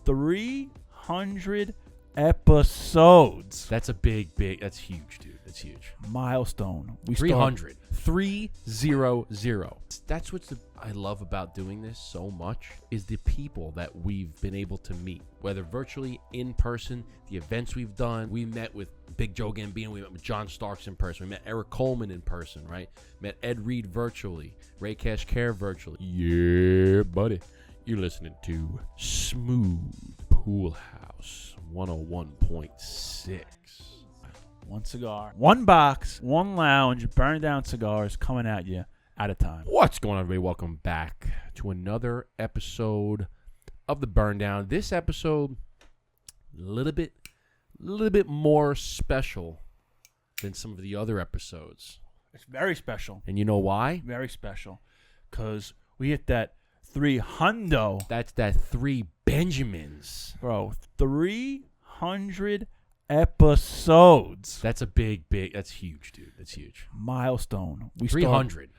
300 episodes. That's that's huge, dude. That's huge. Milestone. 300. 300. That's what I love about doing this so much is the people that we've been able to meet, whether virtually, in person, the events we've done. We met with Big Joe Gambino. We met with John Starks in person. We met Eric Coleman in person, right? Met Ed Reed virtually. Ray Cash Care virtually. Yeah, buddy. You're listening to Smooth Pool House 101.6. One cigar, one box, one lounge, burn down cigars coming at you at a time. What's going on, everybody? Welcome back to another episode of the Burn Down. This episode, a little bit more special than some of the other episodes. It's very special. And you know why? Very special. Because we hit that 300. That's that 3 Benjamins. Bro, 300 episodes. That's a that's huge, dude. That's huge. Milestone. 300.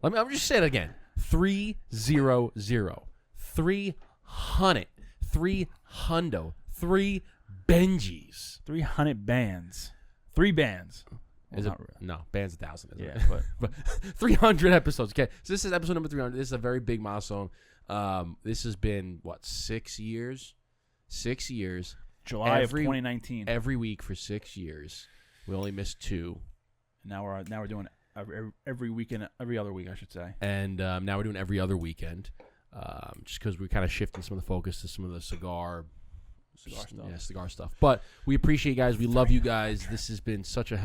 I'm just saying it again. 300. 300. 300. 3 Benjis. 300 bands. 3 bands. Is it? No, band's 1,000. Yeah, but 300 episodes. Okay, so this is episode number 300. This is a very big milestone. This has been, 6 years? 6 years. July of 2019. Every week for 6 years. We only missed 2. Now we're doing every weekend, every other week, I should say. And now we're doing every other weekend, just because we're kind of shifting some of the focus to some of the cigar stuff. Yeah, cigar stuff. But we appreciate you guys. We love you guys. This has been such an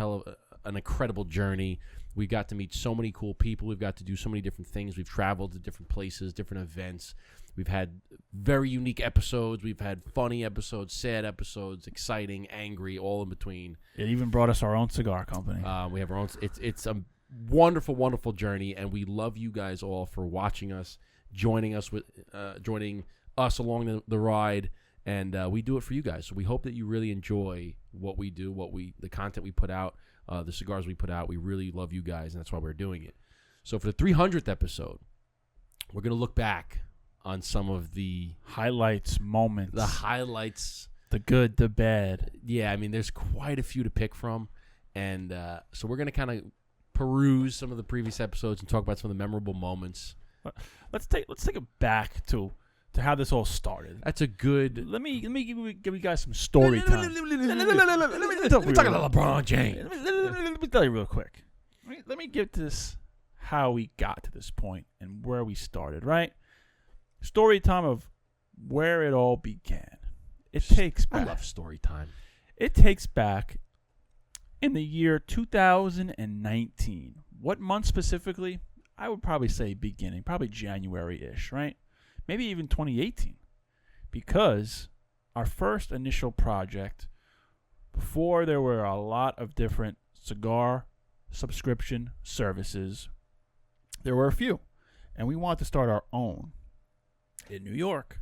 incredible journey. We got to meet so many cool people. We've got to do so many different things. We've traveled to different places, different events. We've had very unique episodes. We've had funny episodes, sad episodes, exciting, angry, all in between. It even brought us our own cigar company. We have our own. It's a wonderful, wonderful journey, and we love you guys all for watching us, joining us along the ride, and we do it for you guys. So we hope that you really enjoy what we do, the content we put out, the cigars we put out. We really love you guys, and that's why we're doing it. So for the 300th episode, we're gonna look back on some of the highlights, moments. The highlights. The good, the bad. Yeah, I mean, there's quite a few to pick from. And so we're going to kind of peruse some of the previous episodes and talk about some of the memorable moments. Let's take it back to how this all started. That's a good... Let me give you guys some story time. Let me talk about LeBron James. Let me tell you real quick. Let me get this, how we got to this point and where we started, right? Story time of where it all began. It takes back. I love story time. It takes back in the year 2019. What month specifically? I would probably say beginning, probably January-ish, right? Maybe even 2018. Because our first initial project, before there were a lot of different cigar subscription services, there were a few. And we wanted to start our own in New York.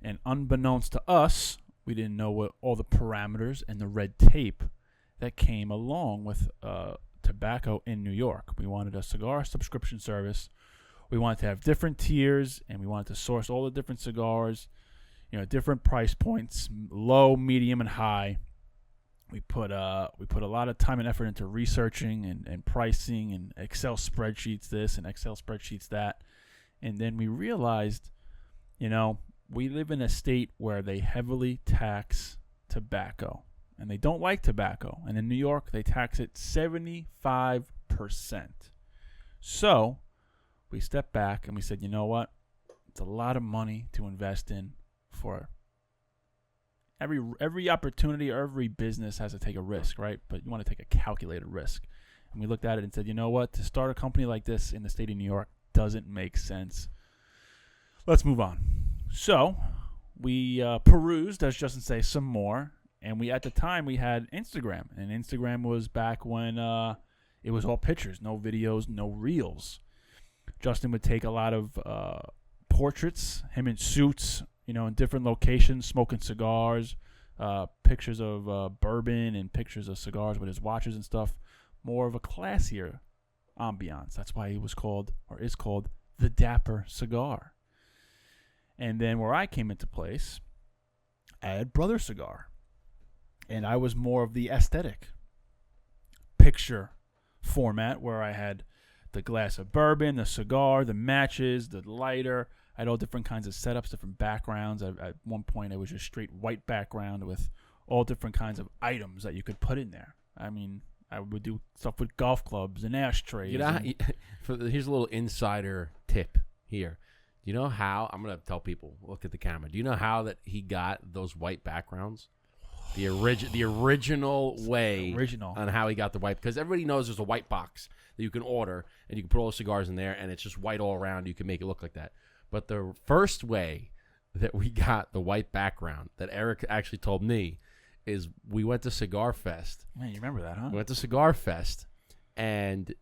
And unbeknownst to us, we didn't know what all the parameters and the red tape that came along with tobacco in New York. We wanted a cigar subscription service. We wanted to have different tiers, and we wanted to source all the different cigars, different price points, low, medium, and high. We put a lot of time and effort into researching and pricing and Excel spreadsheets this and Excel spreadsheets that. And then we realized, we live in a state where they heavily tax tobacco, and they don't like tobacco. And in New York, they tax it 75%. So we stepped back and we said, you know what? It's a lot of money to invest in for every opportunity or every business has to take a risk, right? But you want to take a calculated risk. And we looked at it and said, you know what? To start a company like this in the state of New York doesn't make sense. Let's move on. So we perused, as Justin say, some more. And at the time, we had Instagram. And Instagram was back when it was all pictures, no videos, no reels. Justin would take a lot of portraits, him in suits, in different locations, smoking cigars, pictures of bourbon and pictures of cigars with his watches and stuff. More of a classier ambiance. That's why he was called, or is called, the Dapper Cigar. And then where I came into place I had Brother Cigar. And I was more of the aesthetic picture format where I had the glass of bourbon, the cigar, the matches, the lighter. I had all different kinds of setups, different backgrounds. At one point, it was just straight white background with all different kinds of items that you could put in there. I mean, I would do stuff with golf clubs and ashtrays. You know, here's a little insider tip here. You know how, I'm going to tell people, look at the camera. Do you know how that he got those white backgrounds? The original way on how he got the white, because everybody knows there's a white box that you can order and you can put all the cigars in there and it's just white all around. You can make it look like that. But the first way that we got the white background that Eric actually told me is we went to Cigar Fest. Man, you remember that, huh? We went to Cigar Fest, and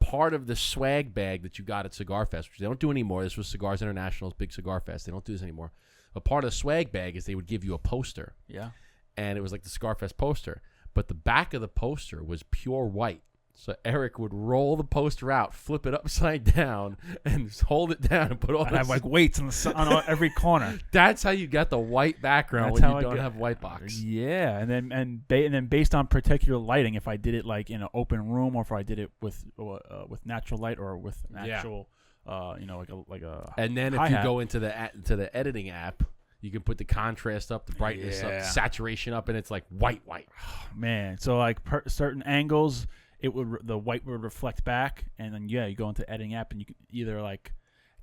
part of the swag bag that you got at Cigar Fest, which they don't do anymore. This was Cigars International's big Cigar Fest. They don't do this anymore. A part of the swag bag is they would give you a poster. Yeah. And it was like the Cigar Fest poster. But the back of the poster was pure white. So Eric would roll the poster out, flip it upside down, and hold it down and put all. And have like weights on every corner. That's how you got the white background when you don't have white box. Yeah, and then based on particular lighting, if I did it like in an open room, or if I did it with natural light, or with an actual, like a. And then if you go into the editing app, you can put the contrast up, the brightness up, saturation up, and it's like white. Man, so like certain angles. The white would reflect back, and then you go into editing app, and you can either like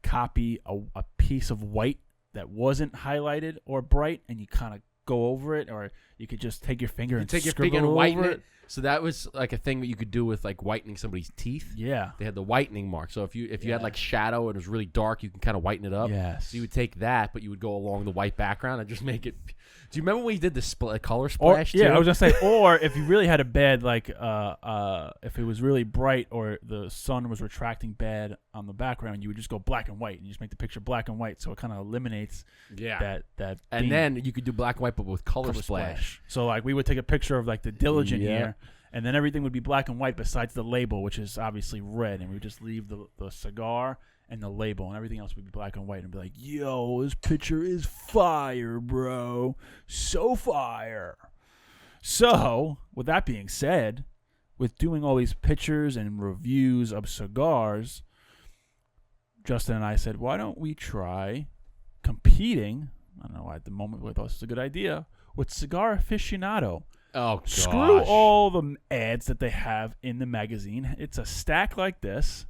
copy a piece of white that wasn't highlighted or bright, and you kind of go over it, or you could just take your finger and whiten it. So that was like a thing that you could do with like whitening somebody's teeth. Yeah, they had the whitening mark. So if you had like shadow and it was really dark, you can kind of whiten it up. Yes. So you would take that, but you would go along the white background and just make it. Do you remember when you did the color splash? Yeah, I was gonna say. Or if you really had a bad if it was really bright or the sun was retracting bad on the background, you would just go black and white and you just make the picture black and white, so it kind of eliminates that. And beam. then you could do black and white, but with color splash. So like we would take a picture of like the Diligent here, and then everything would be black and white besides the label, which is obviously red, and we would just leave the cigar and the label, and everything else would be black and white, and be like, yo, this picture is fire, bro. So fire. So, with that being said, with doing all these pictures and reviews of cigars, Justin and I said, why don't we try competing, I don't know why at the moment we thought this was a good idea, with Cigar Aficionado. Oh, gosh. Screw all the ads that they have in the magazine. It's a stack like this,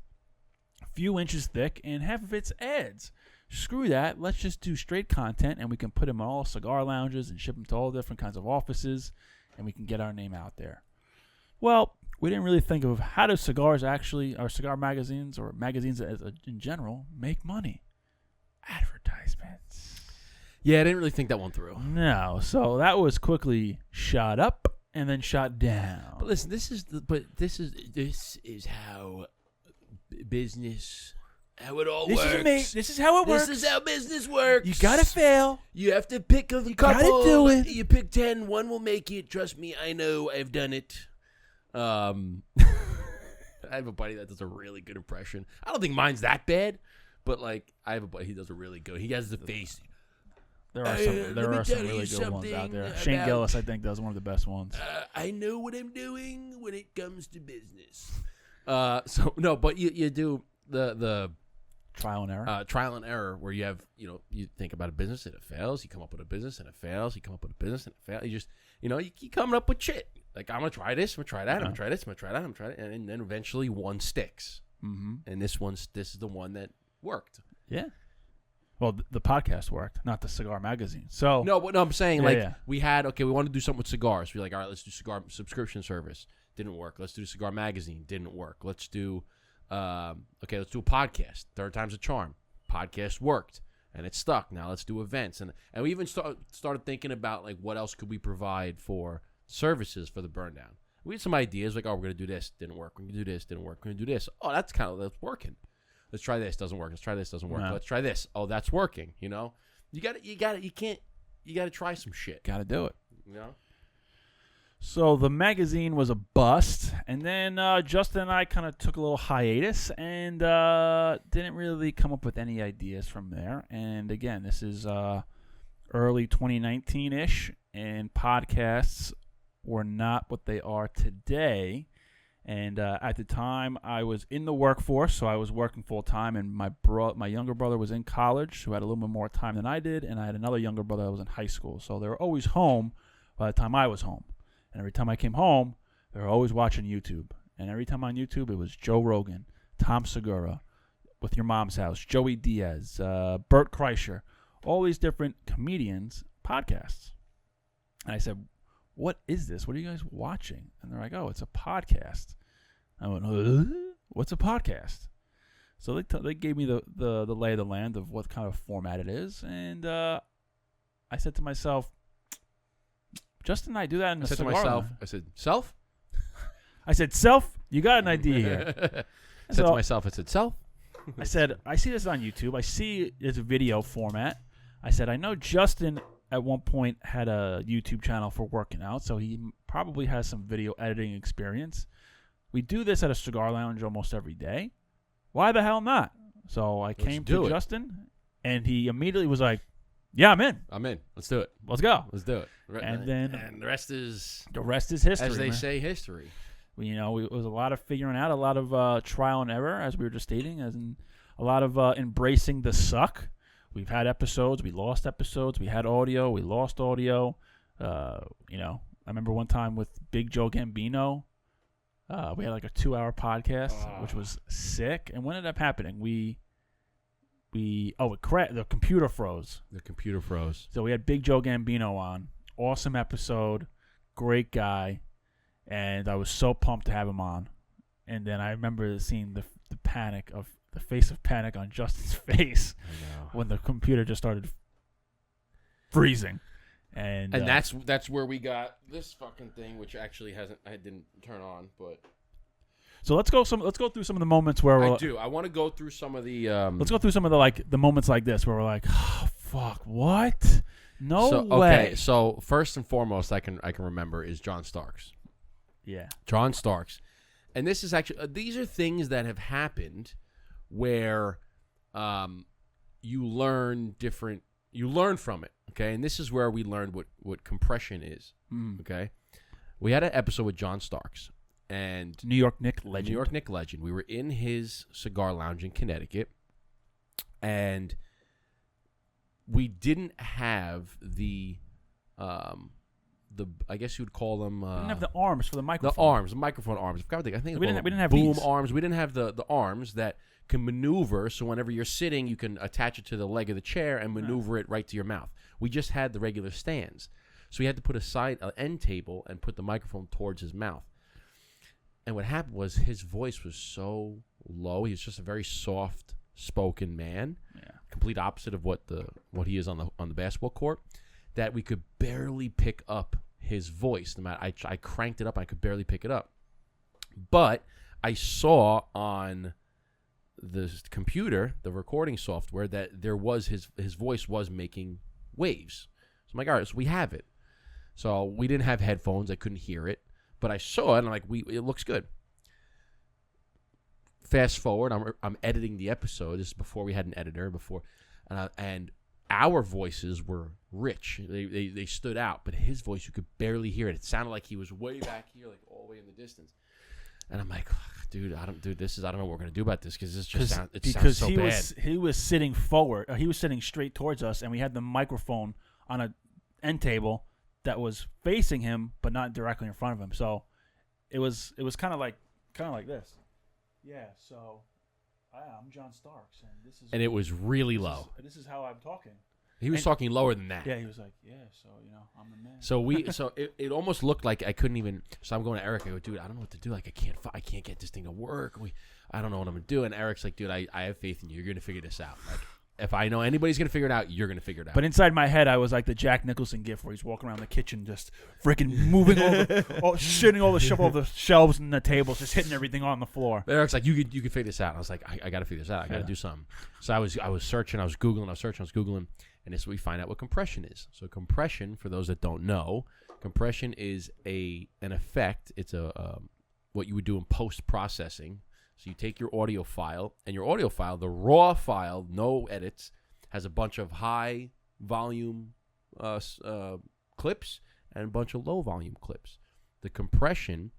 a few inches thick, and half of it's ads. Screw that. Let's just do straight content, and we can put them in all cigar lounges and ship them to all different kinds of offices, and we can get our name out there. Well, we didn't really think of how do cigars actually, or cigar magazines, or magazines in general, make money. Advertisements. Yeah, I didn't really think that one through. No, so that was quickly shot up and then shot down. But listen, this is how business, how it all works. This is how it works. This is how business works. You gotta fail. You have to pick a couple. Gotta do it. You pick 10. One will make it. Trust me, I know. I've done it. I have a buddy that does a really good impression. I don't think mine's that bad, but like I have a buddy, he does a really good. He has the face. There are some really good ones out there. Shane Gillis, I think, does one of the best ones. I know what I'm doing when it comes to business. So no, but you do the trial and error. Trial and error, where you have you think about a business and it fails. You come up with a business and it fails. You come up with a business and it fails. You just you keep coming up with shit. Like I'm gonna try this. I'm gonna try that. I'm gonna try this. I'm gonna try that. I'm gonna try it, and then eventually one sticks. Mm-hmm. And this is the one that worked. Yeah. Well, the podcast worked, not the cigar magazine. So no, I'm saying we want to do something with cigars. We're like, all right, let's do cigar subscription service. Didn't work. Let's do cigar magazine. Didn't work. Let's do let's do a podcast. Third time's a charm. Podcast worked and it stuck. Now let's do events, and we even started thinking about like what else could we provide for services for the burn down. We had some ideas like, oh, we're gonna do this. Didn't work. We're gonna do this. Didn't work. We're gonna do this. Oh, that's working. Let's try this. Doesn't work. Let's try this. Doesn't work. No. Let's try this. Oh, that's working. You got to try some shit. Got to do it. You So the magazine was a bust, and then Justin and I kind of took a little hiatus and didn't really come up with any ideas from there. And again, this is early 2019-ish, and podcasts were not what they are today. And at the time, I was in the workforce, so I was working full-time, and my younger brother was in college, who had a little bit more time than I did, and I had another younger brother that was in high school. So they were always home by the time I was home. And every time I came home, they were always watching YouTube. And every time on YouTube, it was Joe Rogan, Tom Segura, With Your Mom's House, Joey Diaz, Bert Kreischer, all these different comedians' podcasts. And I said, what is this? What are you guys watching? And they're like, oh, it's a podcast. I went, what's a podcast? So they gave me the lay of the land of what kind of format it is. And I said to myself, Justin and I do that in the cigar lounge. I said, self? I said, self, you got an idea here. I said to myself, self? I said, I see this on YouTube. I see it's a video format. I said, I know Justin at one point had a YouTube channel for working out, so he probably has some video editing experience. We do this at a cigar lounge almost every day. Why the hell not? So I came to Justin, and he immediately was like, yeah, I'm in. Let's do it. Let's go. Let's do it. And then the rest is history. As they say, history. It was a lot of figuring out, a lot of trial and error, as we were just stating, as in a lot of embracing the suck. We've had episodes, we lost episodes, we had audio, we lost audio. I remember one time with Big Joe Gambino, we had like a 2-hour podcast, which was sick. And what ended up happening? The computer froze. The computer froze. So we had Big Joe Gambino on. Awesome episode, great guy, and I was so pumped to have him on. And then I remember seeing the face of panic on Justin's face when the computer just started freezing. And that's where we got this fucking thing, which actually I didn't turn on, but. So let's go through some of the moments where I want to go through some of the. Let's go through some of the moments like this where we're like, oh, fuck, what? No way. Okay, so first and foremost, I can remember is John Starks. Yeah, John Starks, and this is actually these are things that have happened where, you learn from it. Okay, and this is where we learned what compression is. Okay, we had an episode with John Starks. And New York Nick legend. We were in his cigar lounge in Connecticut, and we didn't have the I guess you would call them. We didn't have the arms for the microphone. The microphone arms. I think we didn't have boom these arms. We didn't have the arms that can maneuver. So whenever you're sitting, you can attach it to the leg of the chair and maneuver it right to your mouth. We just had the regular stands, so we had to put an end table and put the microphone towards his mouth. And what happened was his voice was so low. He was just a very soft-spoken man, complete opposite of what he is on the basketball court, that we could barely pick up his voice. No matter I cranked it up, I could barely pick it up. But I saw on the computer, the recording software, that there was his voice was making waves. So I'm like, all right, so we have it. So we didn't have headphones. I couldn't hear it. But I saw it, and I'm like, it looks good. Fast forward, I'm editing the episode. This is before we had an editor, and our voices were rich. They stood out, but his voice, you could barely hear it. It sounded like he was way back here, like all the way in the distance. And I'm like, dude, I don't know what we're gonna do about this because this just sounds so bad. He was sitting forward. He was sitting straight towards us, and we had the microphone on an end table that was facing him, but not directly in front of him. So it was kind of like this. Yeah. So I'm John Starks, and this is. And it was really low. This is how I'm talking. He was talking lower than that. Yeah, he was like, yeah. So I'm the man. So it almost looked like I couldn't even. So I'm going to Eric. I go, dude, I don't know what to do. Like I can't get this thing to work. I don't know what I'm gonna do. And Eric's like, dude, I have faith in you. You're gonna figure this out. Like. If I know anybody's going to figure it out, you're going to figure it out. But inside my head, I was like the Jack Nicholson gif where he's walking around the kitchen just freaking moving shitting all the shelves and the tables, just hitting everything on the floor. But Eric's like, you could figure this out. And I was like, I got to figure this out. I got to do something. So I was searching. I was Googling. And this is what we find out what compression is. So compression, for those that don't know, compression is an effect. It's what you would do in post-processing. So you take your audio file, and your audio file, the raw file, no edits, has a bunch of high volume clips and a bunch of low volume clips. The compression,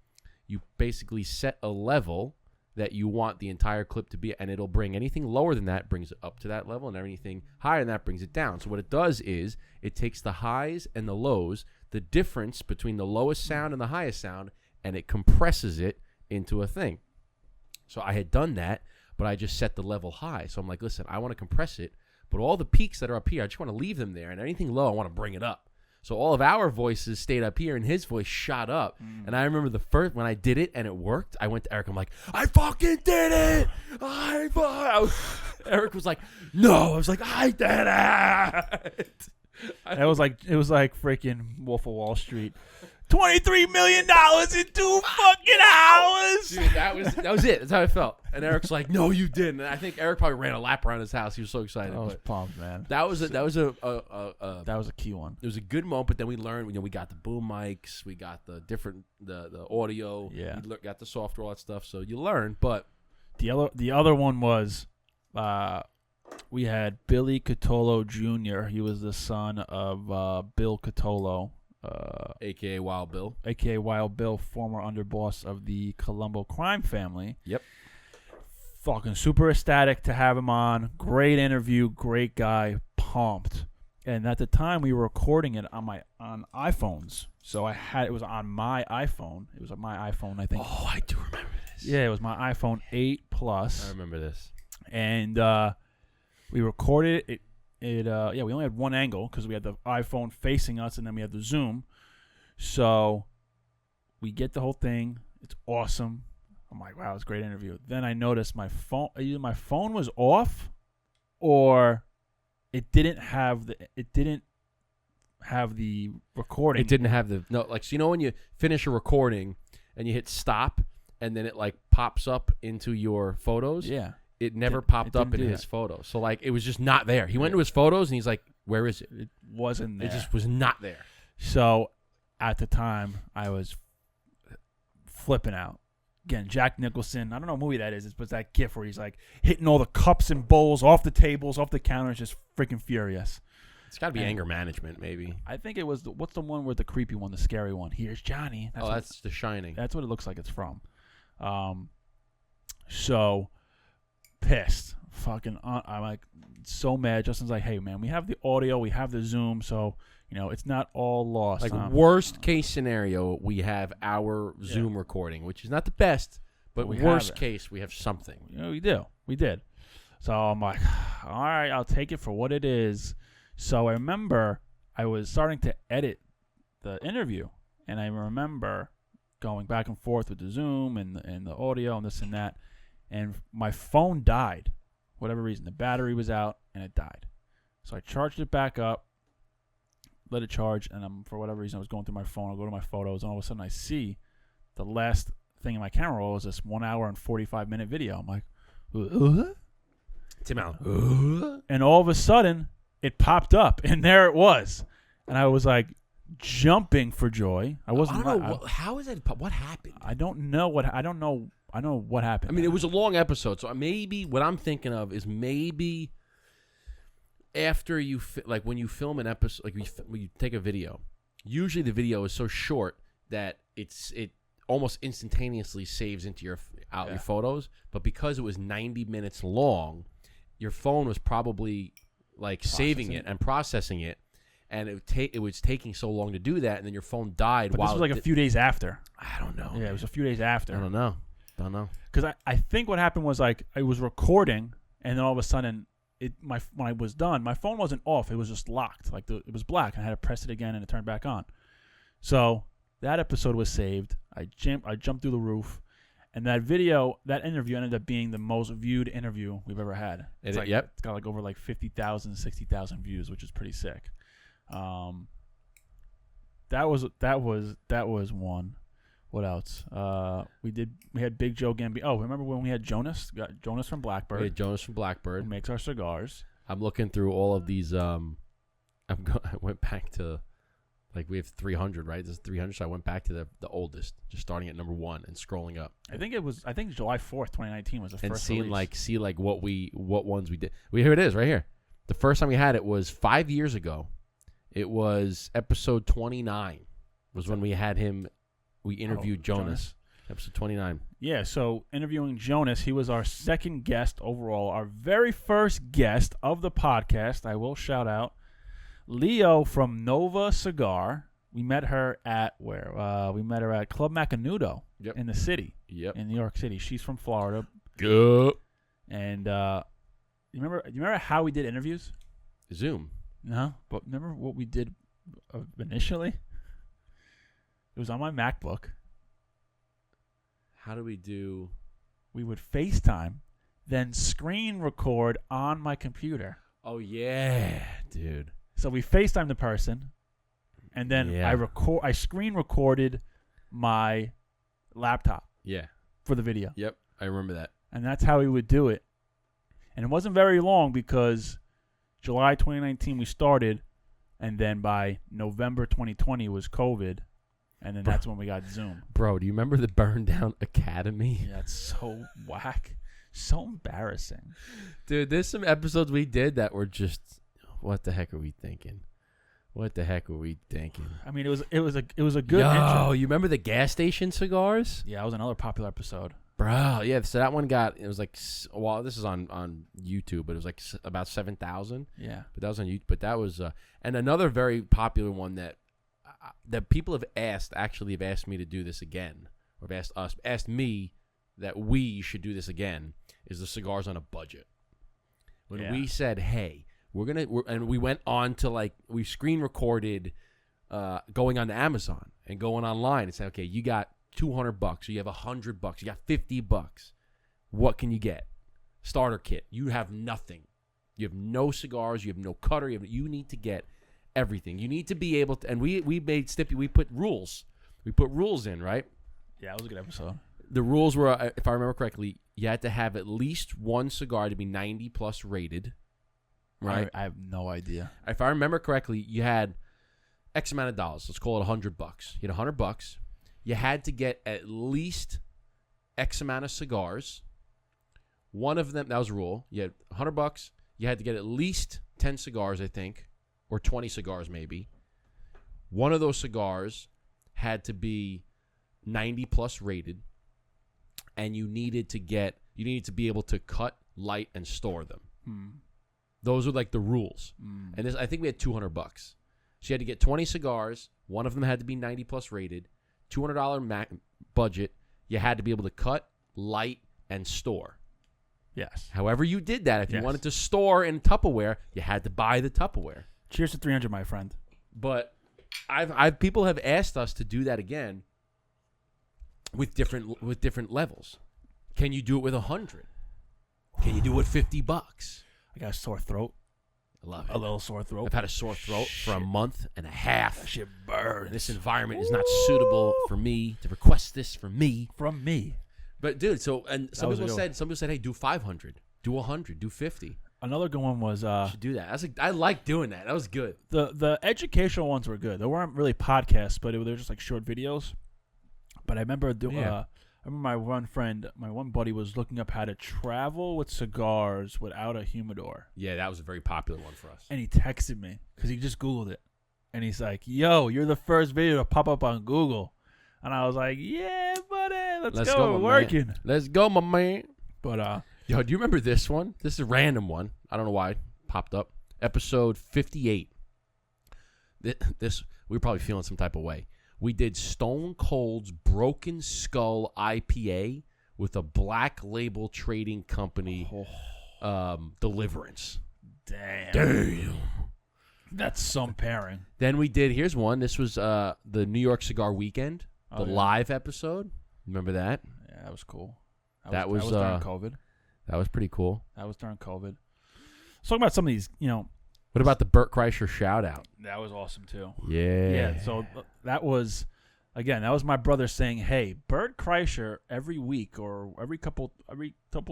you basically set a level that you want the entire clip to be, and it'll bring anything lower than that, brings it up to that level, and anything higher than that brings it down. So what it does is it takes the highs and the lows, the difference between the lowest sound and the highest sound, and it compresses it into a thing. So I had done that, but I just set the level high. So I'm like, listen, I want to compress it, but all the peaks that are up here, I just want to leave them there, and anything low, I want to bring it up. So all of our voices stayed up here, and his voice shot up. And I remember the first, when I did it and it worked, I went to Eric. I'm like, I fucking did it! Eric was like, no. I was like, I did it! It was like freaking Wolf of Wall Street. $23 million in 2 fucking hours. Dude, that was it. That's how I felt. And Eric's like, "No, you didn't." And I think Eric probably ran a lap around his house. He was so excited. I was pumped, man. That was a key one. It was a good moment. But then we learned. We got the boom mics. We got the different the audio. Yeah. We got the software, all that stuff. So you learn. But the other one was, we had Billy Cotolo Jr. He was the son of Bill Cotolo. A.K.A. Wild Bill. A.K.A. Wild Bill, former underboss of the Colombo crime family. Yep. Fucking super ecstatic to have him on. Great interview. Great guy. Pumped. And at the time, we were recording it on iPhones. So it was on my iPhone. It was on my iPhone, I think. Oh, I do remember this. Yeah, it was my iPhone 8 Plus. I remember this. And we recorded it. We only had one angle because we had the iPhone facing us, and then we had the zoom. So we get the whole thing. It's awesome. I'm like, wow, it's a great interview. Then I noticed my phone. Either my phone was off, or it didn't have the recording. It didn't have the so when you finish a recording and you hit stop, and then it like pops up into your photos. Yeah. It never popped up in his photos. So, it was just not there. He went to his photos, and he's like, where is it? It wasn't there. It just was not there. So, at the time, I was flipping out. Again, Jack Nicholson. I don't know what movie that is. It's that gif where he's, hitting all the cups and bowls off the tables, off the counters, just freaking furious. It's got to be anger management, maybe. I think it was, what's the one with the creepy one, the scary one? Here's Johnny. That's The Shining. That's what it looks like it's from. So... pissed. Fucking I'm so mad. Justin's like, hey man, we have the audio, we have the zoom, so it's not all lost. Worst case scenario, we have our Zoom recording, which is not the best, but worst case, we have something. We did. So I'm like, all right, I'll take it for what it is. So I remember I was starting to edit the interview, and I remember going back and forth with the Zoom and the audio and this and that. And my phone died, whatever reason. The battery was out, and it died. So I charged it back up, let it charge, and for whatever reason, I was going through my phone. I go to my photos, and all of a sudden, I see the last thing in my camera roll is this 1 hour and 45-minute video. I'm like, Tim Allen. And all of a sudden, it popped up, and there it was. And I was like jumping for joy. I wasn't. I don't know. How is that? What happened? I don't know what happened. I mean, it was a long episode, so maybe what I'm thinking of is maybe after you when you film an episode, when you take a video, usually the video is so short that it almost instantaneously saves into your photos. But because it was 90 minutes long, your phone was probably saving it and processing it. And it was taking so long to do that, and then your phone died. But this was a few days after. I don't know. Yeah, it was a few days after. I don't know. Because I think what happened was I was recording, and then all of a sudden, when I was done, my phone wasn't off. It was just locked. It was black, and I had to press it again, and it turned back on. So that episode was saved. I jumped through the roof, and that interview ended up being the most viewed interview we've ever had. It's got over 50,000, 60,000 views, which is pretty sick. That was one. What else? We had Big Joe Gambino. Oh, remember when we had Jonas? Got Jonas from Blackbird. We had Jonas from Blackbird. Who makes our cigars. I'm looking through all of these. I went back to we have 300, right? This is 300, so I went back to the oldest, just starting at number 1 and scrolling up. I think July 4th, 2019 was the and first seeing release. what ones we did. Here it is, right here. The first time we had it was 5 years ago. It was episode 29 was when we had him. We interviewed Jonas. Episode 29. Yeah, so interviewing Jonas, he was our second guest overall. Our very first guest of the podcast, I will shout out, Leo from Nova Cigar. We met her at where? We met her at Club Macanudo in the city, in New York City. She's from Florida. Good. And you remember how we did interviews? Zoom. No, but remember what we did initially? It was on my MacBook. How do we do? We would FaceTime, then screen record on my computer. Oh yeah, dude. So we FaceTime the person, and then I screen recorded my laptop. Yeah. For the video. Yep, I remember that. And that's how we would do it. And it wasn't very long because July 2019 we started, and then by November 2020 was COVID. And then that's when we got Zoom. Bro, do you remember the Burn Down Academy? Yeah, it's so whack. So embarrassing. Dude, there's some episodes we did that were just, what the heck are we thinking? What the heck were we thinking? I mean, it was a good intro. You remember the gas station cigars? Yeah, it was another popular episode. Bro, yeah, so that one got, it was like, well, this is on YouTube, but it was like about 7,000. Yeah. But that was on YouTube. But that was, and another very popular one that people have asked me to do this again, or have asked me that we should do this again, is the cigars on a budget. When we said, hey, and we went on to we screen recorded going on to Amazon and going online and said, okay, you got $200, or you have $100, you got $50. What can you get? Starter kit. You have nothing. You have no cigars. You have no cutter. You need to get everything. You need to be able to, and we put rules. We put rules in, right? Yeah, it was a good episode. The rules were, if I remember correctly, you had to have at least one cigar to be 90 plus rated, right? I have no idea. If I remember correctly, you had X amount of dollars. Let's call it $100. You had $100. You had to get at least X amount of cigars. One of them, that was a rule. You had $100. You had to get at least 10 cigars, I think. Or 20 cigars maybe. One of those cigars had to be 90 plus rated, and you needed to be able to cut, light, and store them. Those were like the rules. And I think we had $200. So you had to get 20 cigars. One of them had to be 90 plus rated. $200 budget. You had to be able to cut, light, and store. Yes. However you did that, if you wanted to store in Tupperware, you had to buy the Tupperware. Cheers to 300, my friend. But people have asked us to do that again with different levels. Can you do it with 100? Can you do it with $50? I got a sore throat. I love it. A little sore throat. I've had a sore throat for a month and a half. That shit burns. This environment is not suitable for me to request this from me. From me. But dude, some people said, hey, do 500, do 100, do 50. Another good one was should do that. I like doing that. That was good. The educational ones were good. They weren't really podcasts, but they were just like short videos. But I remember my one buddy was looking up how to travel with cigars without a humidor. Yeah, that was a very popular one for us. And he texted me because he just Googled it, and he's like, "Yo, you're the first video to pop up on Google." And I was like, "Yeah, buddy, let's go. We're working. Let's go, my man." But yo, do you remember this one? This is a random one. I don't know why it popped up. Episode 58. This we were probably feeling some type of way. We did Stone Cold's Broken Skull IPA with a black label trading company, Deliverance. Damn. That's some pairing. Then we did, here's one. This was the New York Cigar Weekend, live episode. Remember that? Yeah, that was cool. That was during COVID. That was pretty cool. That was during COVID. Let's talk about some of these, What about the Burt Kreischer shout out? That was awesome too. Yeah. Yeah, so that was my brother saying, "Hey, Burt Kreischer every week or every couple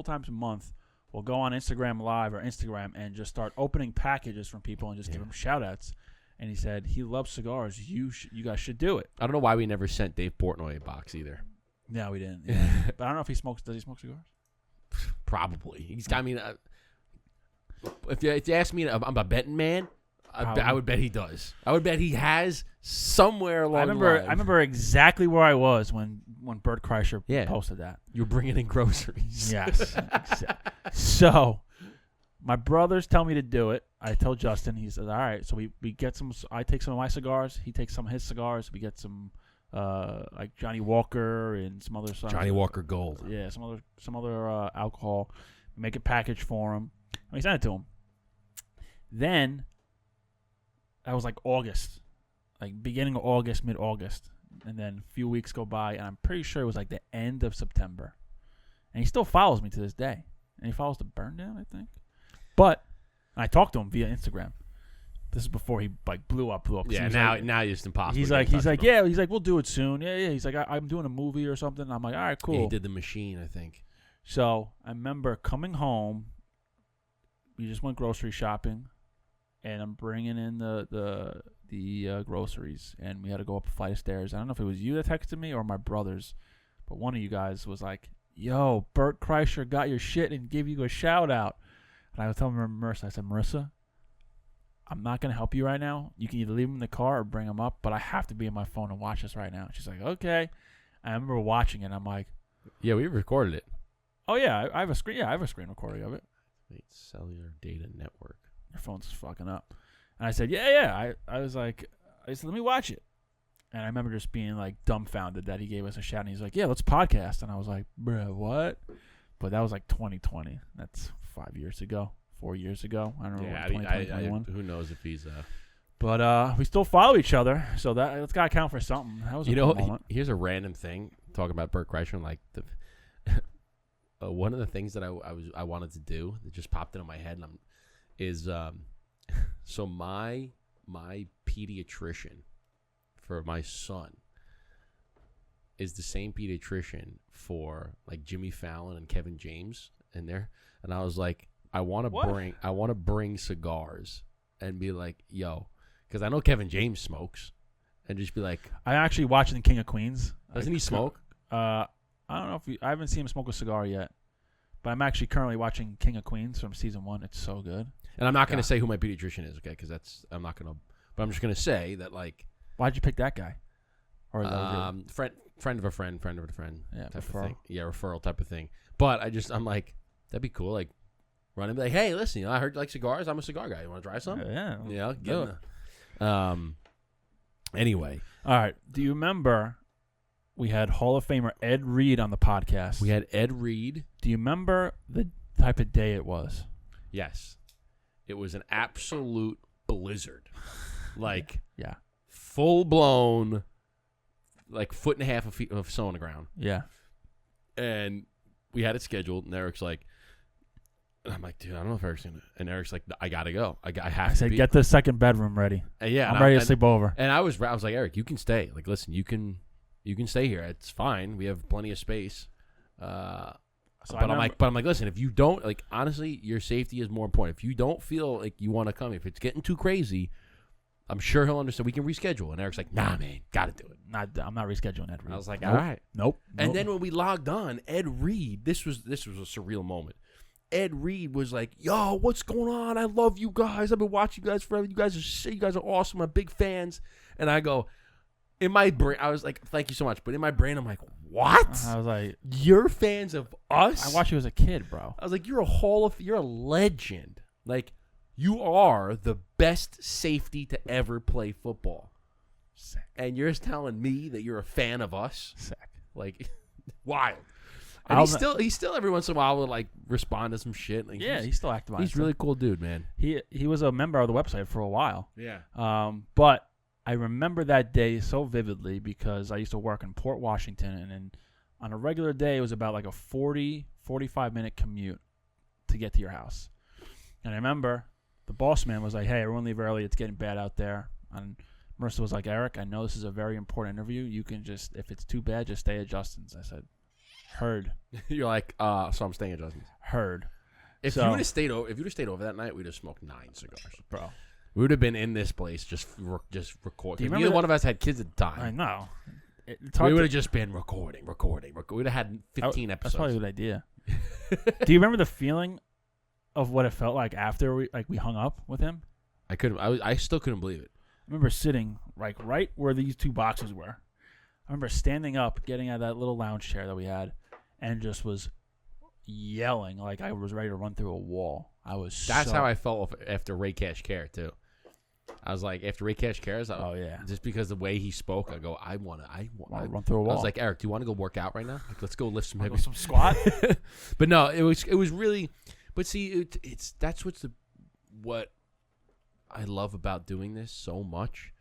times a month will go on Instagram Live or Instagram and just start opening packages from people and just give them shout outs." And he said he loves cigars. You guys should do it. I don't know why we never sent Dave Portnoy a box either. No, we didn't. Yeah. But I don't know if he smokes. Does he smoke cigars? Probably. If you ask me, I'm a betting man. I would bet he does. I would bet he has somewhere along the line. I remember exactly where I was when Bert Kreischer posted that. You're bringing in groceries. Yes. So my brothers tell me to do it. I tell Justin. He says, all right. So we get some. I take some of my cigars. He takes some of his cigars. We get some like Johnny Walker and some other stuff. Johnny Walker Gold. Yeah, some other alcohol. We make a package for him. And we sent it to him. Then that was like August, like beginning of August, mid-August. And then a few weeks go by, and I'm pretty sure it was like the end of September. And he still follows me to this day. And he follows the Burn Down, I think. But I talked to him via Instagram. This is before he like blew up. Yeah, now it's just impossible. He's like, we'll do it soon. Yeah. He's like, I'm doing a movie or something. I'm like, all right, cool. Yeah, he did The Machine, I think. So I remember coming home. We just went grocery shopping, and I'm bringing in the groceries, and we had to go up a flight of stairs. I don't know if it was you that texted me or my brothers, but one of you guys was like, yo, Bert Kreischer got your shit and gave you a shout out. And I was telling Marissa, I said, Marissa, I'm not going to help you right now. You can either leave him in the car or bring him up, but I have to be on my phone and watch this right now. She's like, okay. And I remember watching it. I'm like, yeah, we recorded it. Oh yeah, I have a screen. Yeah, I have a screen recording of it. Wait, cellular data network. Your phone's fucking up. And I said, yeah. I was like, let me watch it. And I remember just being like dumbfounded that he gave us a shout. And he's like, yeah, let's podcast. And I was like, bruh, what? But that was like 2020. That's 5 years ago, 4 years ago. I don't know. Yeah, 2021. Who knows if he's But we still follow each other, so that's got to count for something. That was a cool moment. Here's a random thing talking about Bert Kreischer. Like one of the things that I wanted to do that just popped into my head is so my pediatrician for my son is the same pediatrician for like Jimmy Fallon and Kevin James in there, and I was like, I want to bring cigars and be like, yo, because I know Kevin James smokes, and just be like, I actually watching the King of Queens. Doesn't he smoke? I don't know I haven't seen him smoke a cigar yet, but I'm actually currently watching King of Queens from season 1. It's so good. And I'm not going to say who my pediatrician is, okay? Because I'm not going to. But I'm just going to say that, like, why'd you pick that guy? Or friend of a friend of a friend. Yeah, type referral. Of thing. Yeah, referral type of thing. But I'm like, that'd be cool. Like, run and be like, hey, listen, I heard you like cigars. I'm a cigar guy. You want to try some? Yeah. Yeah. Get it. Anyway. All right. Do you remember we had Hall of Famer Ed Reed on the podcast? We had Ed Reed. Do you remember the type of day it was? Yes. It was an absolute blizzard. Like, yeah. Full blown, like, 1.5 feet of snow on the ground. Yeah. And we had it scheduled, and Eric's like, and I'm like, dude, I don't know if Eric's going to. And Eric's like, I got to go. I have to said, be. Get the second bedroom ready. Yeah. I'm ready to sleep over. And I was like, Eric, you can stay. Like, listen, you can stay here. It's fine. We have plenty of space. But I'm like, listen, if you don't, like, honestly, your safety is more important. If you don't feel like you want to come, if it's getting too crazy, I'm sure he'll understand. We can reschedule. And Eric's like, nah, man, got to do it. I'm not rescheduling Ed Reed. I was like, nope. All right. Nope. And then when we logged on, Ed Reed, this was a surreal moment. Ed Reed was like, yo, what's going on? I love you guys. I've been watching you guys forever. You guys are awesome. I'm big fans. And I go, in my brain, I was like, thank you so much. But in my brain, I'm like, what? I was like, you're fans of us? I watched you as a kid, bro. I was like, you're a legend. Like, you are the best safety to ever play football. Sick. And you're telling me that you're a fan of us? Sick. Like, wild. And he still every once in a while will like respond to some shit. Like, yeah, he's still active on it. He's a really cool dude, man. He was a member of the website for a while. Yeah. But I remember that day so vividly because I used to work in Port Washington, and on a regular day it was about like a 45-minute commute to get to your house. And I remember the boss man was like, hey, everyone leave early. It's getting bad out there. And Marissa was like, Eric, I know this is a very important interview. You can just, if it's too bad, just stay at Justin's. I said, heard. You're like, so I'm staying at Justin's. Heard. If you would have stayed over that night, we'd have smoked 9 cigars, bro. We would have been in this place just recording. Neither one of us had kids at the time. I know. We would have just been recording. We would have had 15 episodes. That's probably a good idea. Do you remember the feeling of what it felt like after we hung up with him? I still couldn't believe it. I remember sitting like right where these two boxes were. I remember standing up, getting out of that little lounge chair that we had, and just was yelling like I was ready to run through a wall. That's how I felt after Ray Cash Care too. I was like, after Ray Cash Cares, just because the way he spoke, I go, I want to run through a wall. I was like, Eric, do you want to go work out right now? Like, let's go lift some heavy, some squat. But no, it was really. But see, that's what I love about doing this so much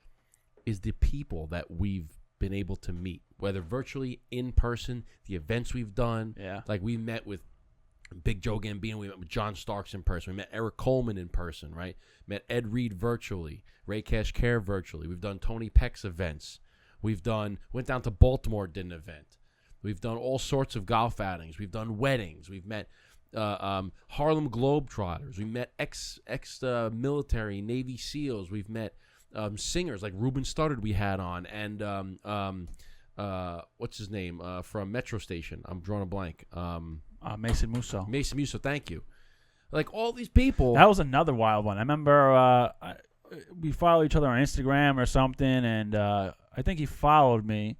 is the people that we've been able to meet, whether virtually, in person, the events we've done. Yeah, like we met with Big Joe Gambino, we met with John Starks in person, we met Eric Coleman in person, right? Met Ed Reed virtually, Ray Cash Care virtually. We've done Tony Peck's events. Went down to Baltimore, did an event. We've done all sorts of golf outings. We've done weddings. We've met Harlem Globetrotters. We met ex-military Navy SEALs. We've met singers like Ruben Studdard we had on, and what's his name from Metro Station? I'm drawing a blank. Mason Musso. Mason Musso, thank you. Like all these people. That was another wild one. I remember we follow each other on Instagram or something, and I think he followed me,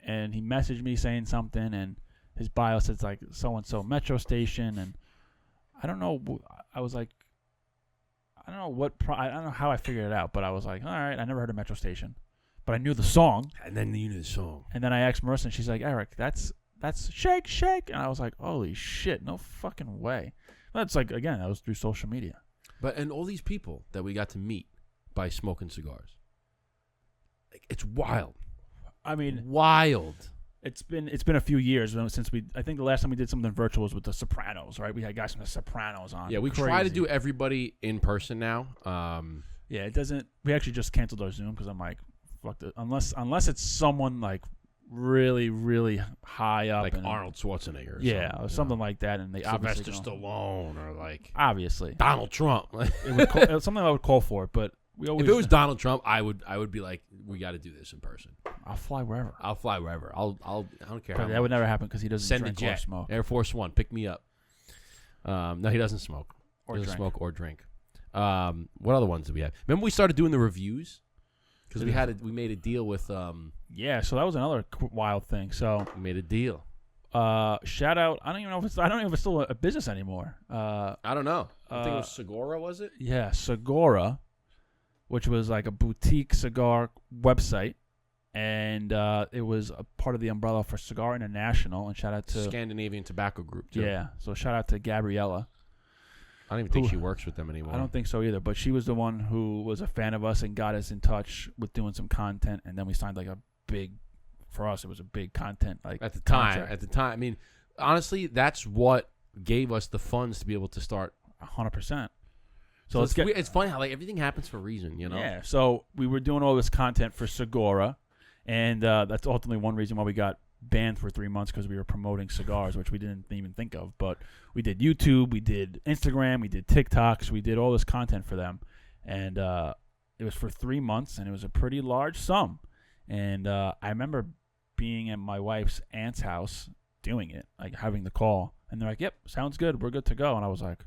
and he messaged me saying something, and his bio says like so-and-so Metro Station, and I don't know. I was like, I don't know I don't know how I figured it out, but I was like, all right, I never heard of Metro Station, but I knew the song. And then you knew the song. And then I asked Marissa, and she's like, Eric, that's Shake Shake, and I was like, holy shit, no fucking way. That's like, again, that was through social media. And all these people that we got to meet by smoking cigars, like, it's wild. I mean, wild. It's been a few years since I think the last time we did something virtual was with the Sopranos, right? We had guys from the Sopranos on. Yeah, we try to do everybody in person now. Yeah, it doesn't. We actually just canceled our Zoom because I'm like, fuck it. Unless it's someone like really, really high up, like Arnold Schwarzenegger, or something like that, and they Sylvester Stallone, or like obviously Donald Trump. it was something I would call for it, but we always. If it was Donald Trump, I would be like, we got to do this in person. I'll fly wherever. I don't care. But that would never happen because he doesn't Send drink a jet. or smoke. Air Force One, pick me up. No, he doesn't smoke. Or doesn't drink. smoke or drink. What other ones did we have? Remember we started doing the reviews because we made a deal with. Yeah, so that was another wild thing. So we made a deal. Shout out! I don't even know if it's still a business anymore. I don't know. I think it was Segura, was it? Yeah, Segura, which was like a boutique cigar website, and it was a part of the umbrella for Cigar International. And shout out to Scandinavian Tobacco Group too. Yeah, so shout out to Gabriella. I don't even think she works with them anymore. I don't think so either, but she was the one who was a fan of us and got us in touch with doing some content, and then we signed like a big. For us, it was a big content like at the contract. time. At the time, I mean, honestly, that's what gave us the funds to be able to start 100%. So it's funny how like everything happens for a reason, you know? Yeah. So we were doing all this content for Segura, and that's ultimately one reason why we got banned for 3 months because we were promoting cigars, which we didn't even think of. But we did YouTube, we did Instagram, we did TikToks, we did all this content for them, and it was for 3 months, and it was a pretty large sum. And I remember being at my wife's aunt's house doing it, like having the call, and they're like, "Yep, sounds good, we're good to go." And I was like,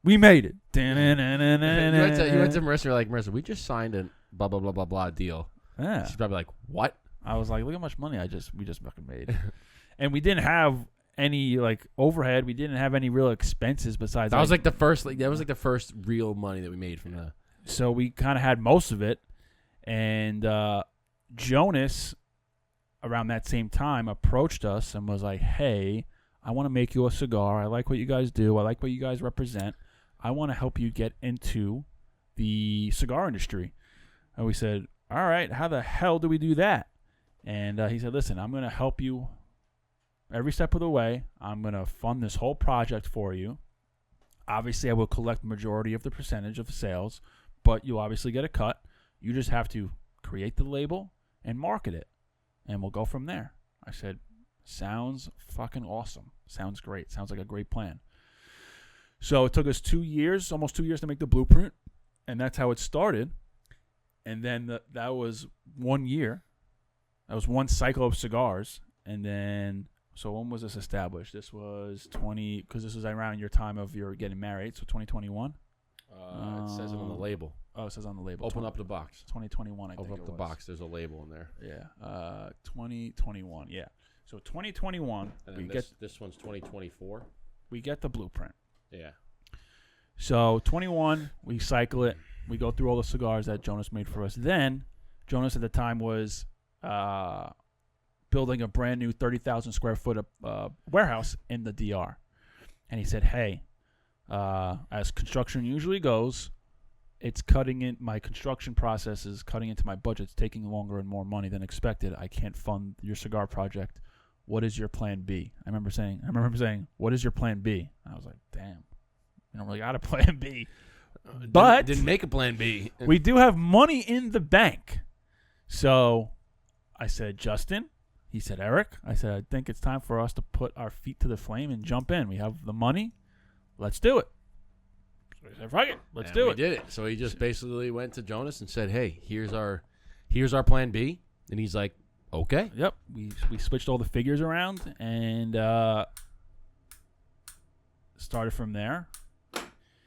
"We made it!" You went to Marissa, you're like, "Marissa, we just signed a blah blah blah blah blah deal." Yeah, she's probably like, "What?" I was like, "Look how much money we just fucking made," and we didn't have any like overhead. We didn't have any real expenses besides. That was like the first real money that we made from that. So we kind of had most of it, and Jonas, around that same time, approached us and was like, "Hey, I want to make you a cigar. I like what you guys do. I like what you guys represent. I want to help you get into the cigar industry." And we said, "All right, how the hell do we do that?" And he said, "Listen, I'm going to help you every step of the way. I'm going to fund this whole project for you. Obviously, I will collect the majority of the percentage of the sales, but you'll obviously get a cut. You just have to create the label and market it, and we'll go from there." I said, "Sounds fucking awesome. Sounds great. Sounds like a great plan." So it took us 2 years, almost 2 years to make the blueprint, and that's how it started. And then that was 1 year. That was one cycle of cigars. And then, so when was this established? This was because this was around your time of your getting married, so 2021? It says it on the label. Oh, it says on the label. Open up the box. 2021, I think. Open up the box. There's a label in there. Yeah. 2021. Yeah. So 2021. And then this one's 2024. We get the blueprint. Yeah. So 21, we cycle it. We go through all the cigars that Jonas made for us. Then Jonas at the time was building a brand new 30,000 square foot warehouse in the DR. And he said, hey, as construction usually goes, it's cutting in. My construction process is cutting into my budget. It's taking longer and more money than expected. I can't fund your cigar project. What is your plan B? I remember saying, what is your plan B? I was like, damn, you don't really got a plan B. But didn't make a plan B. We do have money in the bank. So I said, Justin. He said, Eric. I said, I think it's time for us to put our feet to the flame and jump in. We have the money. Let's do it. So I said, fuck it. Let's do it. We did it. So he just basically went to Jonas and said, hey, here's our plan B. And he's like, okay. Yep. We switched all the figures around and started from there.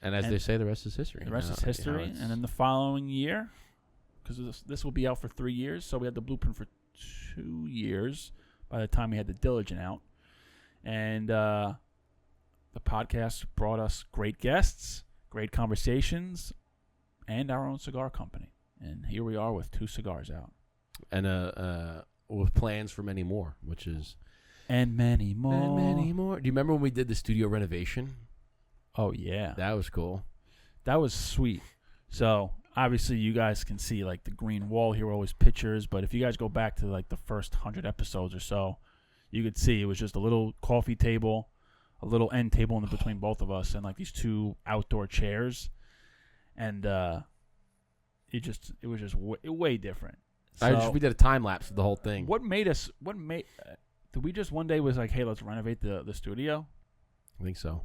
And as they say, the rest is history. The rest is history. And then the following year, because this will be out for 3 years, so we had the blueprint for 2 years by the time we had the diligent out. And the podcast brought us great guests, great conversations, and our own cigar company. And here we are with 2 cigars out. And with plans for many more, which is... And many more. And many more. Do you remember when we did the studio renovation? Oh, yeah. That was cool. That was sweet. So, obviously, you guys can see, like, the green wall here, always pictures. But if you guys go back to, like, the first 100 episodes or so, you could see it was just a little coffee table, a little end table in between both of us, and, like, these 2 outdoor chairs. And it was just way different. So, we did a time lapse of the whole thing. Did we just one day was like, hey, let's renovate the studio? I think so.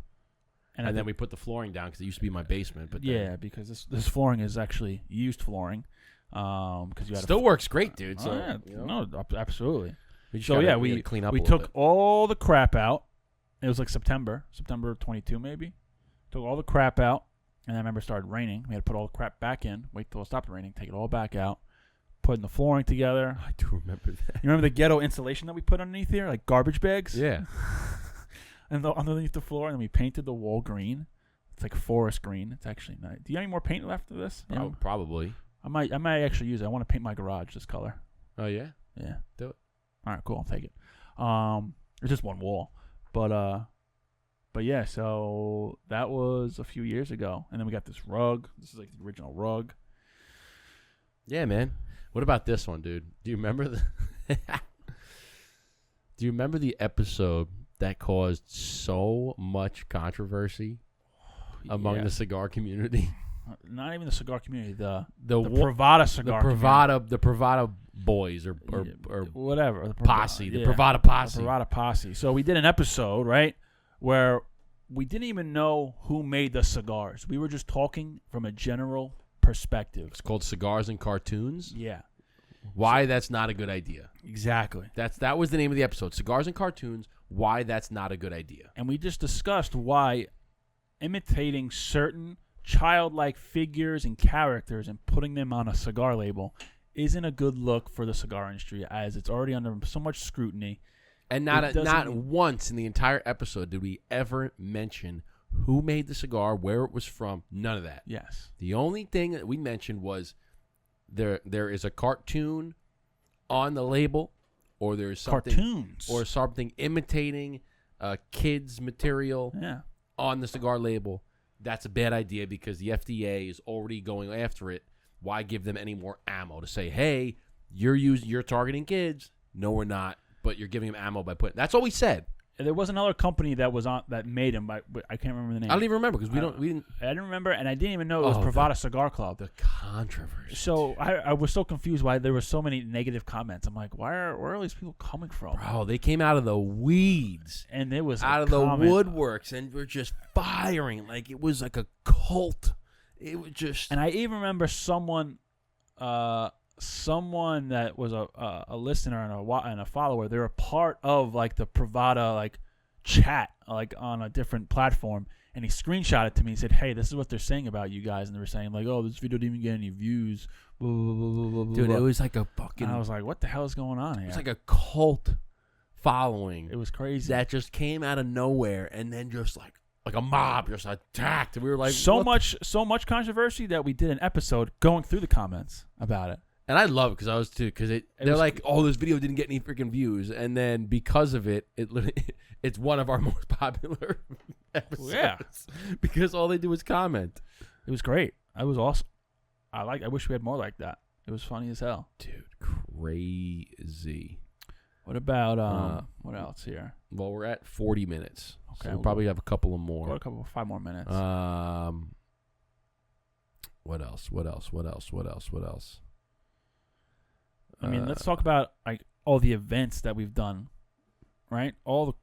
And then we put the flooring down because it used to be my basement. But because this flooring is actually used flooring. Because you had still works great, dude. So no, absolutely. We clean up. We took all the crap out. It was like September 22 maybe. Took all the crap out, and I remember it started raining. We had to put all the crap back in. Wait till it stopped raining. Take it all back out. Putting the flooring together. I do remember that. You remember the ghetto insulation that we put underneath here, like garbage bags? Yeah. And underneath the floor, and then we painted the wall green. It's like forest green. It's actually nice. Do you have any more paint left of this? Probably. I might actually use it. I want to paint my garage this color. Oh yeah? Yeah. Do it. All right, cool. I'll take it. It's just one wall. But yeah, so that was a few years ago. And then we got this rug. This is like the original rug. Yeah, man. What about this one, dude? Do you remember the episode that caused so much controversy among the cigar community? Not even the cigar community. The Pravada cigar. The Pravada boys or whatever. The posse. The Pravada posse. The Pravada posse. So we did an episode, right, where we didn't even know who made the cigars. We were just talking from a general perspective. It's called Cigars and Cartoons. Yeah. Why that's not a good idea. Exactly. That was the name of the episode. Cigars and Cartoons. Why that's not a good idea. And we just discussed why imitating certain childlike figures and characters and putting them on a cigar label isn't a good look for the cigar industry, as it's already under so much scrutiny. And not once in the entire episode did we ever mention who made the cigar, where it was from, none of that. Yes. The only thing that we mentioned was there is a cartoon on the label, or there's something cartoons or something imitating kids material on the cigar label. That's a bad idea because the FDA is already going after it. Why give them any more ammo to say, hey, you're targeting kids? No, we're not. But you're giving them ammo by putting. That's all we said. There was another company that was on that made them, but I can't remember the name. I don't even remember because we didn't. I didn't remember, and I didn't even know it was Pravada Cigar Club. The controversy. So I was so confused why there were so many negative comments. I'm like, where are all these people coming from? Bro, they came out of the weeds, and it was out of the woodworks, and were just firing like it was like a cult. It was just. And I even remember someone that was a listener and a follower. They were part of like the Pravada like chat like on a different platform, And he screenshot it to me and said, "Hey, this is what they're saying about you guys." And they were saying like, "Oh, this video didn't even get any views." Blah, blah, blah, blah, blah, Dude, blah. it was like a fucking. And I was like, "What the hell is going on here?" It was like a cult following. It was crazy. That just came out of nowhere, and then just like a mob just attacked, and we were like, so what much controversy that we did an episode going through the comments about it. And I love it because I was too, because they're was- like, oh, this video didn't get any freaking views, and then because of it, it's one of our most popular episodes. Yeah. Because all they do is comment. It was great. It was awesome. I wish we had more like that. It was funny as hell. Dude, crazy. What about what else here? Well, we're at 40 minutes. Okay, So we'll we'll probably have a couple of Got more. a couple, 5 more minutes. What else? I mean, let's talk about like all the events that we've done, right? All the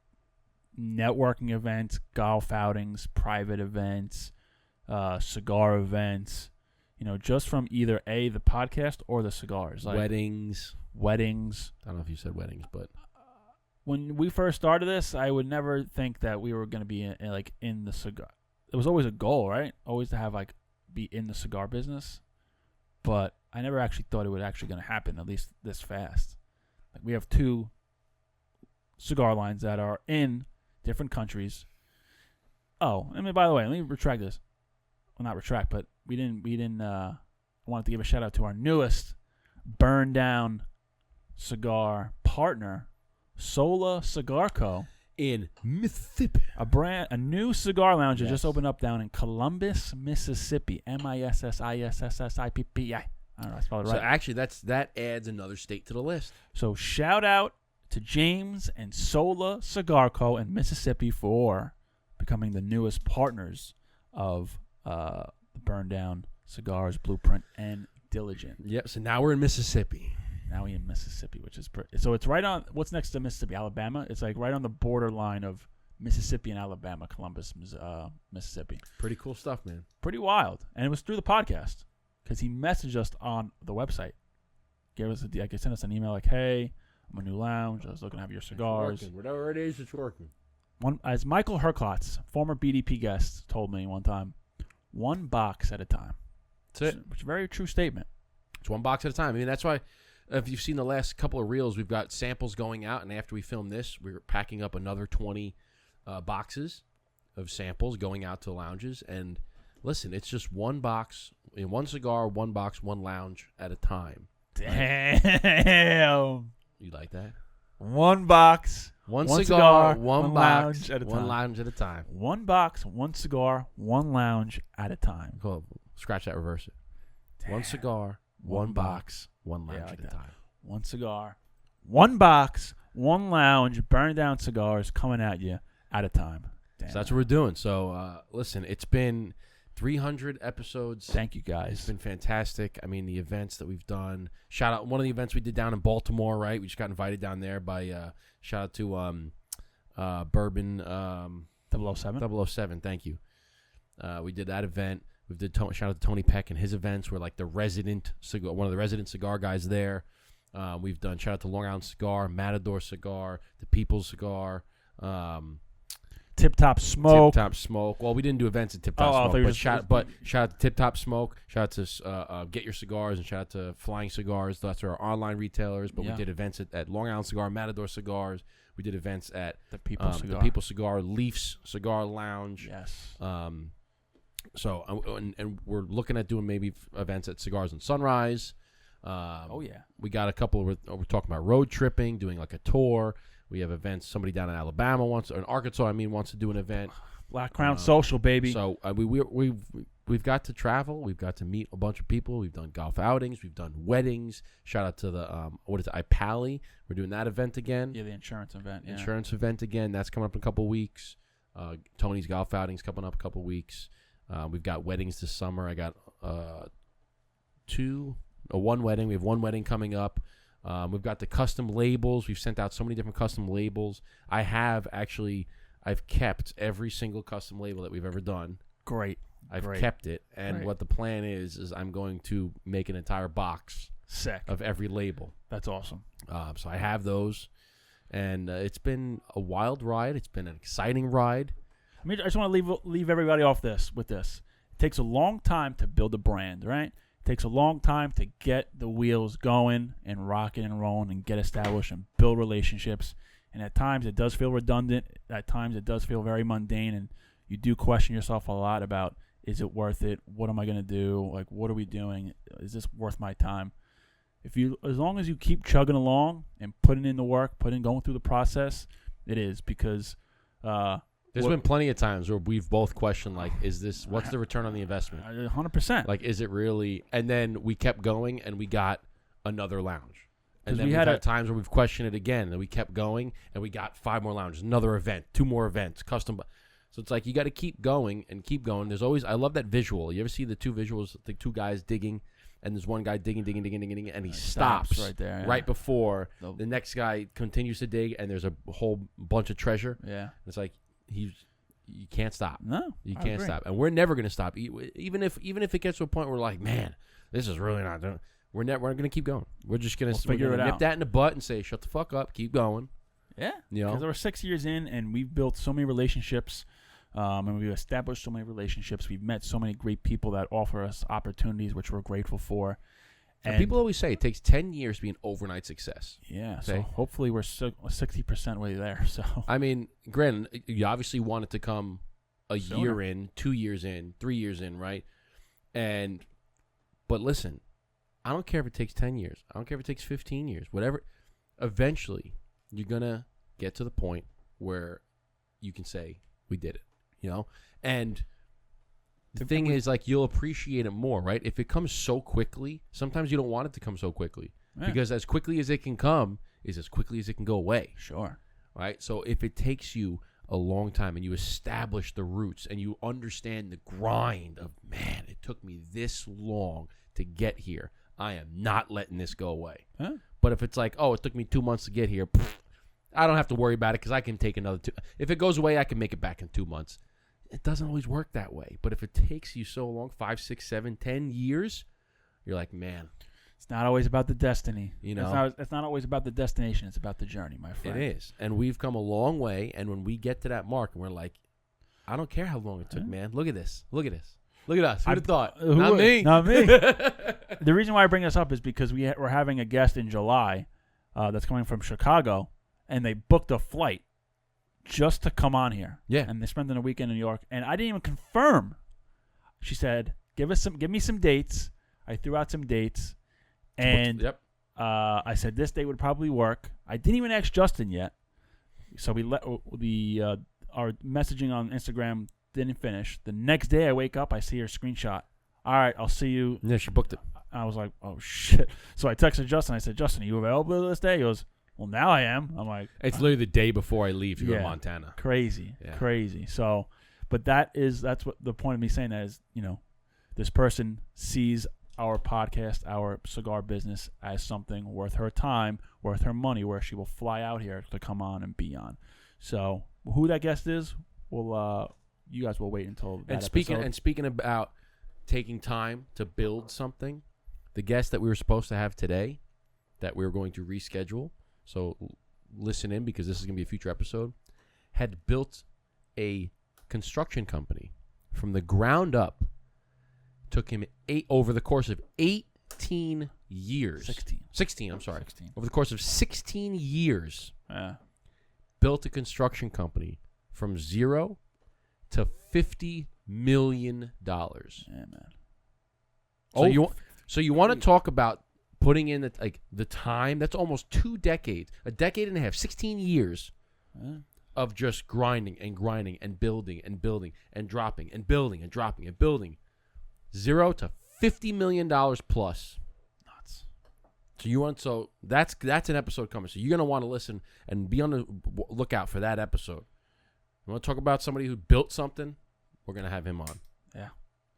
networking events, golf outings, private events, cigar events. You know, just from either the podcast or the cigars. Like weddings. I don't know if you said weddings, but when we first started this, I would never think that we were going to be in the cigar. It was always a goal, right? Always to have be in the cigar business, but I never actually thought it would actually going to happen, at least this fast. Like we have 2 cigar lines that are in different countries. Oh, I mean, by the way, let me retract this. Well, not retract, but we didn't. I wanted to give a shout out to our newest burn down cigar partner, Sola Cigar Co. in Mississippi. A new cigar lounge that Yes. just opened up down in Columbus, Mississippi. Mississippi. I don't know, I spelled it So right. actually, that adds another state to the list. So shout out to James and Sola Cigar Co. in Mississippi for becoming the newest partners of the Burn Down Cigars, Blueprint, and Diligent. Yep. So now we're in Mississippi. Now we in Mississippi, which is so it's right on. What's next to Mississippi? Alabama. It's like right on the borderline of Mississippi and Alabama. Columbus, Mississippi. Pretty cool stuff, man. Pretty wild, and it was through the podcast because he messaged us on the website. Gave us sent us an email like, "Hey, I'm a new lounge. I was looking to have your cigars." It's working. Whatever it is, it's working. As Michael Herklotz, former BDP guest, told me one time, 1 box at a time. That's it. Which is a very true statement. It's 1 box at a time. I mean, that's why if you've seen the last couple of reels, we've got samples going out, and after we film this, we're packing up another 20 boxes of samples going out to lounges. And listen, it's just 1 box, 1 cigar, 1 box, 1 lounge at a time. Damn. You like that? 1 box, 1 one cigar, cigar, 1 one box, lounge at a 1 time. lounge at a time. 1 box, 1 cigar, 1 lounge at a time. Cool. Scratch that, reverse it. 1 cigar, 1 box, 1 lounge I like at a that. time. 1 cigar, 1 box, 1 lounge, burn down cigars coming at you at a time. Damn. So that's what we're doing. So listen, it's been 300 episodes. Thank you It's guys. been fantastic. I mean, the events that we've done. Shout out one of the events we did down in Baltimore, right? We just got invited down there by shout out to Bourbon 007. 007. Thank you. We did that event. We did shout out to Tony Peck and his events. We're like the resident cigar, one of the resident cigar guys there. We've done shout out to Long Island Cigar, Matador Cigar, the People's Cigar. Tip Top Smoke. Tip Top Smoke. Well, we didn't do events at Tip Top Oh, I thought Smoke, you were but just- shout out to Tip Top Smoke. Shout out to Get Your Cigars, and shout out to Flying Cigars. That's our online retailers. But Yeah. we did events at Long Island Cigar, Matador Cigars. We did events at The People Cigar. the People Cigar, Leafs Cigar Lounge. Yes. So and we're looking at doing maybe events at Cigars and Sunrise. Oh yeah. We got a couple. We're talking about road tripping, doing like a tour. We have events. Somebody down in Alabama wants, or in Arkansas, wants to do an event. Black Crown Social, baby. So we've got to travel. We've got to meet a bunch of people. We've done golf outings. We've done weddings. Shout out to the IPALI. We're doing that event again. Yeah, the insurance event. Yeah. Insurance event again. That's coming up in a couple weeks. Tony's golf outings coming up in a couple weeks. We've got weddings this summer. I got 1 wedding. We have 1 wedding coming up. We've got the custom labels. We've sent out so many different custom labels. I've kept every single custom label that we've ever done. Great. I've Great. kept it. And Great. what the plan is I'm going to make an entire box Sick. of every label. That's awesome. So I have those. And it's been a wild ride. It's been an exciting ride. I I just want to leave everybody off with this. It takes a long time to build a brand, right? It takes a long time to get the wheels going and rocking and rolling and get established and build relationships. And at times it does feel redundant. At times it does feel very mundane, and you do question yourself a lot about, is it worth it? What am I going to do? Like, what are we doing? Is this worth my time? As long as you keep chugging along and putting in the work, going through the process, it is, because there's been plenty of times where we've both questioned, like, what's the return on the investment? 100%. Like, is it really? And then we kept going, and we got another lounge. And then we we've had had times where we've questioned it again, and we kept going, and we got 5 more lounges, another event, 2 more events, custom. So it's like you got to keep going and keep going. There's always, I love that visual. You ever see the 2 visuals, the 2 guys digging, and there's one guy digging, and he stops right there, right before the next guy continues to dig, and there's a whole bunch of treasure. Yeah, it's like you can't stop. No, you can't stop, and we're never gonna stop. Even if it gets to a point where we're like, man, this is really not doing. We're gonna keep going. We're just gonna figure it out. Nip that in the butt and say, shut the fuck up, keep going. Yeah, because we're 6 years in, and we've built so many relationships. And we've established so many relationships. We've met so many great people that offer us opportunities, which we're grateful for. And people always say it takes 10 years to be an overnight success. Yeah, so hopefully we're 60% way there. So I mean, granted, you obviously want it to come a sooner. year in, 2 years in, 3 years in, right? But listen, I don't care if it takes 10 years. I don't care if it takes 15 years. Whatever. Eventually, you're going to get to the point where you can say, we did it. And the thing is, like, you'll appreciate it more, right? If it comes so quickly, sometimes you don't want it to come so quickly, because as quickly as it can come is as quickly as it can go away. Sure. Right? So if it takes you a long time and you establish the roots and you understand the grind of, man, it took me this long to get here, I am not letting this go away. Huh? But if it's like, oh, it took me 2 months to get here, I don't have to worry about it because I can take another 2. If it goes away, I can make it back in 2 months. It doesn't always work that way. But if it takes you so long, 5, 6, 7, 10 years, you're like, man. It's not always about the destiny. It's not always about the destination. It's about the journey, my friend. It is. And we've come a long way. And when we get to that mark, and we're like, I don't care how long it took, man. Look at this. Look at this. Look at us. Who'd have thought? Not me. Not me. The reason why I bring this up is because we're having a guest in July that's coming from Chicago, and they booked a flight just to come on here. Yeah. And they're spending a weekend in New York. And I didn't even confirm. She said, give me some dates. I threw out some dates. And I said this date would probably work. I didn't even ask Justin yet. So we let our messaging on Instagram didn't finish. The next day I wake up, I see her screenshot. All right, I'll see you. Yeah, she booked it. I was like, oh, shit. So I texted Justin. I said, Justin, are you available this day? He goes, well, now I am. I'm like, it's literally the day before I leave to go to Montana. Crazy. So, but that's what the point of me saying that is, this person sees our podcast, our cigar business, as something worth her time, worth her money, where she will fly out here to come on and be on. So, who that guest is, you guys will wait until that episode. And speaking about taking time to build something, the guest that we were supposed to have today, that we were going to reschedule. So listen in, because this is going to be a future episode, had built a construction company from the ground up. Took him over the course of 18 years. 16, I'm sorry. 16. Over the course of 16 years, built a construction company from 0 to $50 million. Yeah, man. So you want to talk about putting in the time? That's almost 2 decades, a decade and a half, 16 years of just grinding and building and dropping and building and dropping and building. 0 to $50 million plus. Nuts. So that's an episode coming. So you're gonna want to listen and be on the lookout for that episode. You want to talk about somebody who built something? We're gonna have him on. Yeah.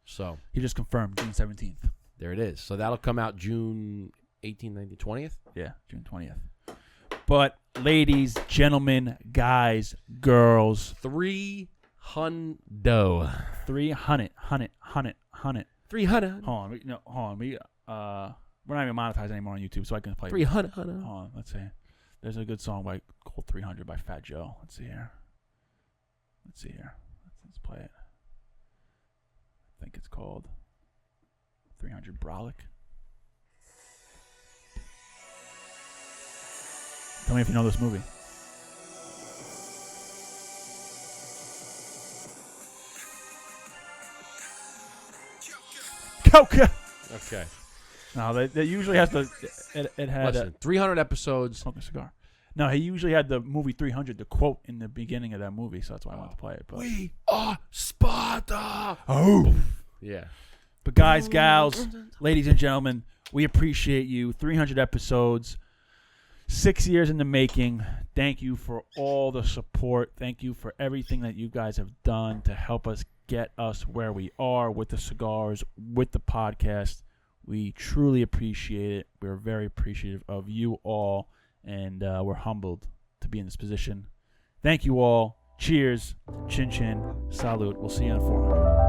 So he just confirmed June 17th. There it is. So that'll come out June 18th, 19th, 20th? Yeah, June 20th. But ladies, gentlemen, guys, girls, 300. 300. 300. Hold on. We're not even monetized anymore on YouTube, so I can play 300. Hold on. Let's see. There's a good song called 300 by Fat Joe. Let's see here. Let's play it. I think it's called 300 Brolic. Tell me if you know this movie. Coca. Okay. No, they usually has the. It had. Listen, 300 episodes. Smoke a cigar. No, he usually had the movie 300, the quote in the beginning of that movie, so that's why I wanted to play it. But. We are Sparta. Oh. Yeah. But guys, gals, ladies and gentlemen, we appreciate you. 300 episodes, 6 years in the making. Thank you for all the support. Thank you for everything that you guys have done to help us get us where we are with the cigars, with the podcast. We truly appreciate it. We're very appreciative of you all, and we're humbled to be in this position. Thank you all. Cheers. Chin chin. Salute. We'll see you on 400.